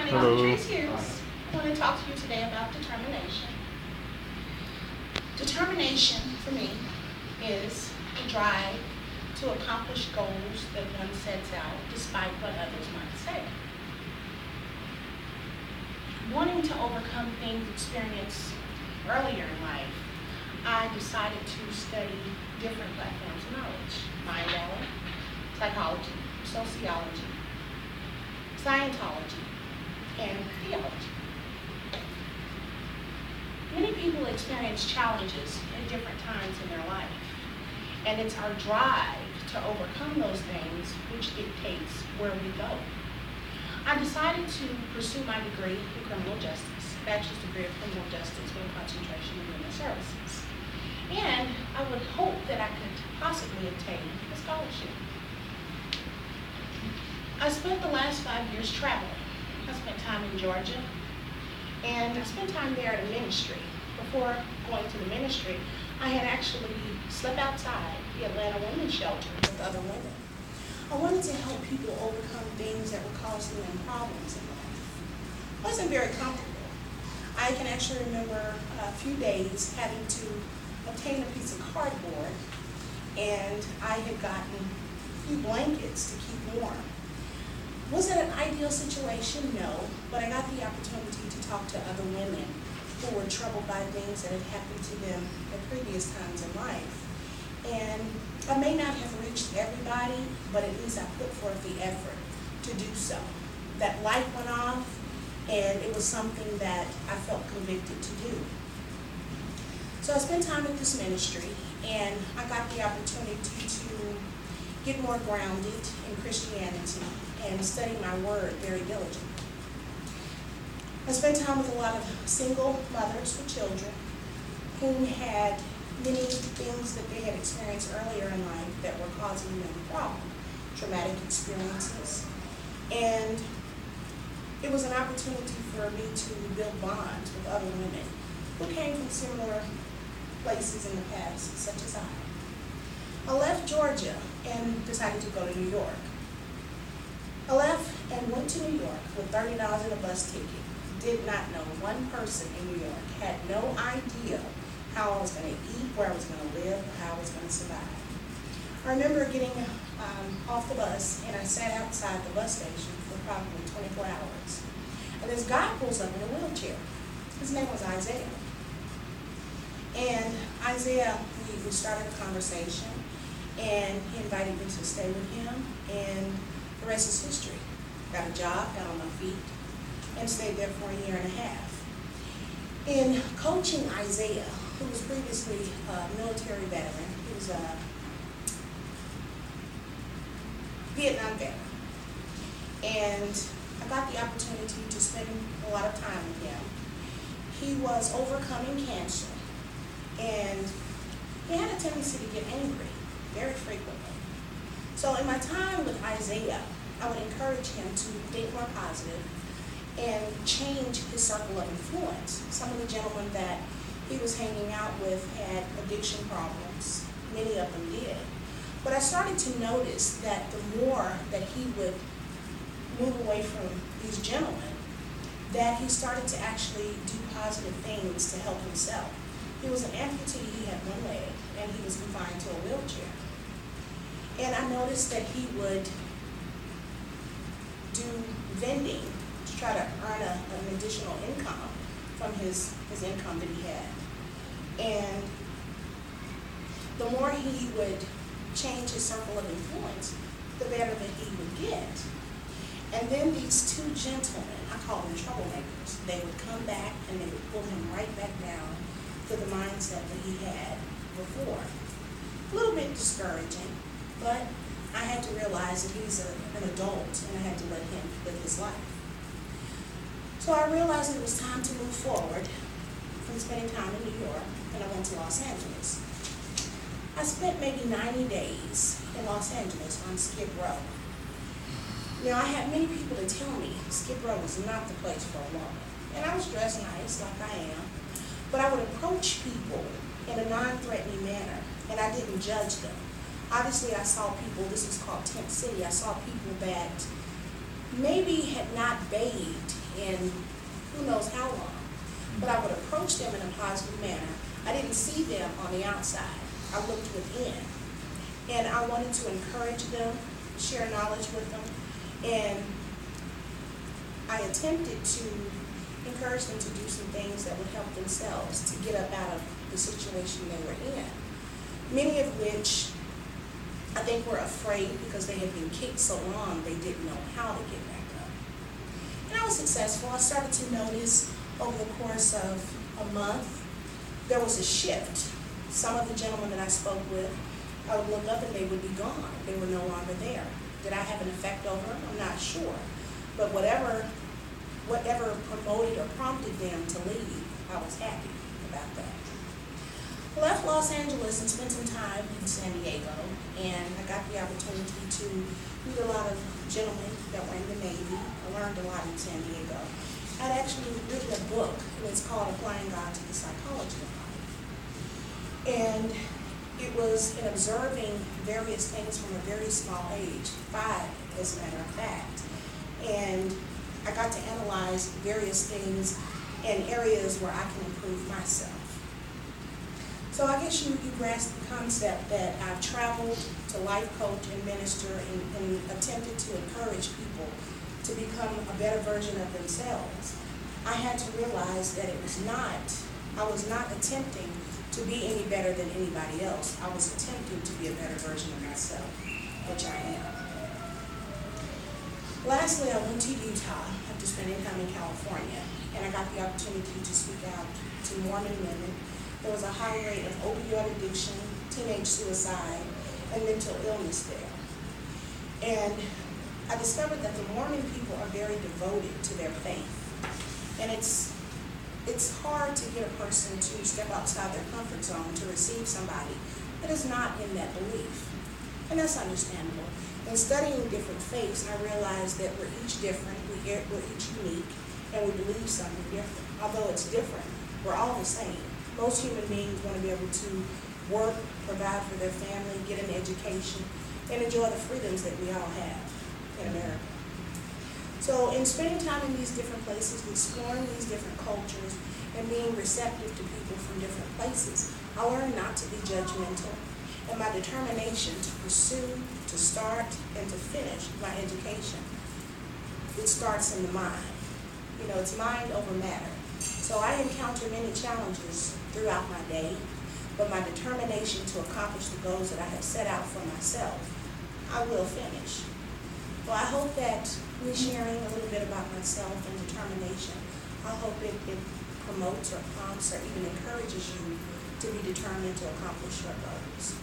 Hello. Trace Hughes. I want to talk to you today about determination. Determination, for me, is the drive to accomplish goals that one sets out despite what others might say. Wanting to overcome things experienced earlier in life, I decided to study different platforms of knowledge: mind knowledge, psychology, sociology, Scientology, and theology. Many people experience challenges at different times in their life, and it's our drive to overcome those things which dictates where we go. I decided to pursue my degree in criminal justice, bachelor's degree of criminal justice with a concentration in human services. And I would hope that I could possibly obtain a scholarship. I spent the last 5 years traveling. I spent time in Georgia, and I spent time there at a ministry. Before going to the ministry, I had actually slept outside the Atlanta women's shelter with other women. I wanted to help people overcome things that were causing them problems in life. It wasn't very comfortable. I can actually remember a few days having to obtain a piece of cardboard, and I had gotten a few blankets to keep warm. Was it an ideal situation? No, but I got the opportunity to talk to other women who were troubled by things that had happened to them at previous times in life. And I may not have reached everybody, but at least I put forth the effort to do so. That light went off, and it was something that I felt convicted to do. So I spent time at this ministry, and I got the opportunity to get more grounded in Christianity and study my word very diligently. I spent time with a lot of single mothers with children who had many things that they had experienced earlier in life that were causing them problems, traumatic experiences. And it was an opportunity for me to build bonds with other women who came from similar places in the past, such as I. I left Georgia and decided to go to New York. I left and went to New York with $30 in a bus ticket. Did not know one person in New York. Had no idea how I was going to eat, where I was going to live, or how I was going to survive. I remember getting off the bus, and I sat outside the bus station for probably 24 hours. And this guy pulls up in a wheelchair. His name was Isaiah. And Isaiah, we started a conversation, and he invited me to stay with him, and the rest is history. Got a job, got on my feet, and stayed there for a year and a half. In coaching Isaiah, who was previously a military veteran, he was a Vietnam veteran, and I got the opportunity to spend a lot of time with him. He was overcoming cancer, and he had a tendency to get angry very frequently. So in my time with Isaiah, I would encourage him to think more positive and change his circle of influence. Some of the gentlemen that he was hanging out with had addiction problems. Many of them did. But I started to notice that the more that he would move away from these gentlemen, that he started to actually do positive things to help himself. He was an amputee, he had one leg, and he was confined to a wheelchair. And I noticed that he would do vending to try to earn an additional income from his income that he had. And the more he would change his circle of influence, the better that he would get. And then these two gentlemen, I call them troublemakers, they would come back and they would pull him right back down to the mindset that he had before. A little bit discouraging, but I had to realize that he's an adult and I had to let him live his life. So I realized it was time to move forward from spending time in New York, and I went to Los Angeles. I spent maybe 90 days in Los Angeles on Skid Row. Now, I had many people to tell me Skid Row was not the place for a woman. And I was dressed nice, like I am, but I would approach people in a non-threatening manner, and I didn't judge them. Obviously, I saw people, this is called Tent City, I saw people that maybe had not bathed in who knows how long, but I would approach them in a positive manner. I didn't see them on the outside. I looked within. And I wanted to encourage them, share knowledge with them, and I attempted to encourage them to do some things that would help themselves to get up out of the situation they were in. Many of which I think were afraid because they had been kicked so long they didn't know how to get back up. And I was successful. I started to notice over the course of a month there was a shift. Some of the gentlemen that I spoke with, I would look up and they would be gone. They were no longer there. Did I have an effect over them? I'm not sure. But whatever promoted or prompted them to leave, I was happy about that. I left Los Angeles and spent some time in San Diego, and I got the opportunity to meet a lot of gentlemen that were in the Navy. I learned a lot in San Diego. I'd actually written a book, and it's called Applying God to the Psychology of Life. And it was in observing various things from a very small age, 5 as a matter of fact. And I got to analyze various things and areas where I can improve myself. So I guess you grasp the concept that I've traveled to life coach and minister and attempted to encourage people to become a better version of themselves. I had to realize that I was not attempting to be any better than anybody else. I was attempting to be a better version of myself, which I am. Lastly, I went to Utah after spending time in California, and I got the opportunity to speak out to Mormon women. There was a high rate of opioid addiction, teenage suicide, and mental illness there. And I discovered that the Mormon people are very devoted to their faith. And it's hard to get a person to step outside their comfort zone to receive somebody that is not in that belief. And that's understandable. In studying different faiths, I realized that we're each different, we're each unique, and we believe something different. Although it's different, we're all the same. Most human beings want to be able to work, provide for their family, get an education, and enjoy the freedoms that we all have in America. So in spending time in these different places, exploring these different cultures, and being receptive to people from different places, I learned not to be judgmental, and my determination to pursue, to start, and to finish my education, it starts in the mind. It's mind over matter. So I encounter many challenges throughout my day, but my determination to accomplish the goals that I have set out for myself, I will finish. Well, I hope that me sharing a little bit about myself and determination, I hope it promotes or prompts or even encourages you to be determined to accomplish your goals.